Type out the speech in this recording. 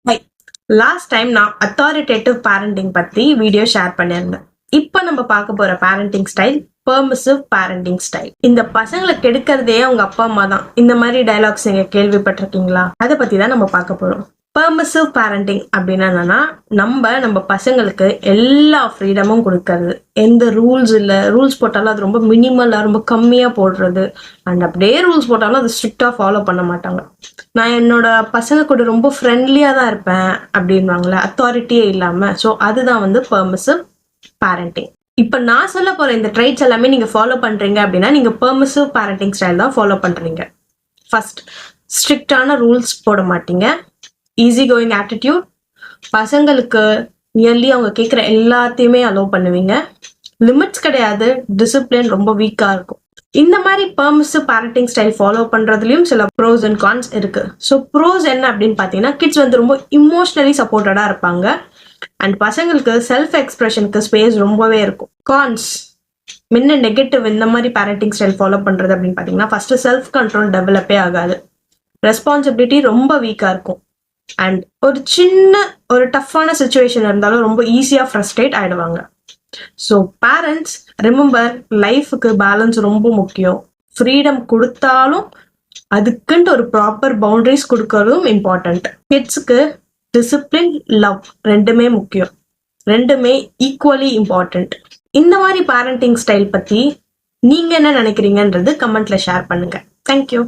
High, last time நான் authoritative parenting பத்தி video share பண்ணியிருந்தேன். இப்போ நம்ம பார்க்க போற parenting style permissive parenting style. இந்த பசங்களை கெடுக்கிறதே அவங்க அப்பா அம்மா தான். இந்த மாதிரி டயலாக்ஸ் நீங்க கேள்விப்பட்டிருக்கீங்களா? அதை பத்தி தான் நம்ம பார்க்க போறோம். பெர்மிசிவ் பேரண்டிங் அப்படின்னா என்னன்னா, நம்ம பசங்களுக்கு எல்லா ஃப்ரீடமும் கொடுக்கறது. எந்த ரூல்ஸ் இல்லை, ரூல்ஸ் போட்டாலும் அது ரொம்ப மினிமலா ரொம்ப கம்மியா போடுறது. அண்ட் அப்படியே ரூல்ஸ் போட்டாலும் அது ஸ்ட்ரிக்டா ஃபாலோ பண்ண மாட்டாங்க. நான் என்னோட பசங்க கூட ரொம்ப ஃப்ரெண்ட்லியா தான் இருப்பேன் அப்படின்வாங்களே, அத்தாரிட்டியே இல்லாம. ஸோ அதுதான் வந்து பெர்மிசிவ் பேரண்டிங். இப்ப நான் சொல்ல போற இந்த ட்ரைட்ஸ் எல்லாமே நீங்க ஃபாலோ பண்றீங்க அப்படின்னா நீங்க பெர்மிசிவ் பேரண்டிங் ஸ்டைல் தான் ஃபாலோ பண்றீங்க. ஃபர்ஸ்ட், ஸ்ட்ரிக்டான ரூல்ஸ் போட மாட்டீங்க. Easy going attitude. பசங்களுக்கு நியர்லி அவங்க கேட்குற எல்லாத்தையுமே அலோவ் பண்ணுவீங்க. லிமிட்ஸ் கிடையாது. டிசிப்ளின் ரொம்ப வீக்கா இருக்கும். இந்த மாதிரி பெர்மிசிவ் பேரண்டிங் ஸ்டைல் ஃபாலோ பண்றதுலயும் சில ப்ரோஸ் அண்ட் கான்ஸ் இருக்கு. ஸோ ப்ரோஸ் என்ன அப்படின்னு பார்த்தீங்கன்னா, கிட்ஸ் வந்து ரொம்ப இமோஷனலி சப்போர்ட்டடா இருப்பாங்க. அண்ட் பசங்களுக்கு செல்ஃப் எக்ஸ்பிரஷனுக்கு ஸ்பேஸ் ரொம்பவே இருக்கும். கான்ஸ் முன்ன நெகட்டிவ் இந்த மாதிரி பேரண்டிங் ஸ்டைல் ஃபாலோ பண்றது அப்படின்னு பார்த்தீங்கன்னா, ஃபர்ஸ்ட் செல்ஃப் கண்ட்ரோல் டெவலப்பே ஆகாது. ரெஸ்பான்சிபிலிட்டி ரொம்ப வீக்கா இருக்கும். அண்ட் ஒரு டஃப்பான சுச்சுவேஷன் இருந்தாலும் ரொம்ப ஈஸியா ஃப்ரஸ்ட்ரேட் ஆயிடுவாங்க. ஸோ பேரண்ட்ஸ் ரிமெம்பர், லைஃபுக்கு பேலன்ஸ் ரொம்ப முக்கியம். ஃப்ரீடம் கொடுத்தாலும் அதுக்குன்ட்டு ஒரு ப்ராப்பர் பவுண்டரிஸ் கொடுக்கறதும் இம்பார்ட்டன்ட். கிட்ஸுக்கு டிசிப்ளின், லவ் ரெண்டுமே முக்கியம். ரெண்டுமே ஈக்குவலி இம்பார்ட்டன்ட். இந்த மாதிரி பேரண்டிங் ஸ்டைல் பத்தி நீங்க என்ன நினைக்கிறீங்கன்றது கமெண்ட்ல ஷேர் பண்ணுங்க. தேங்க்யூ.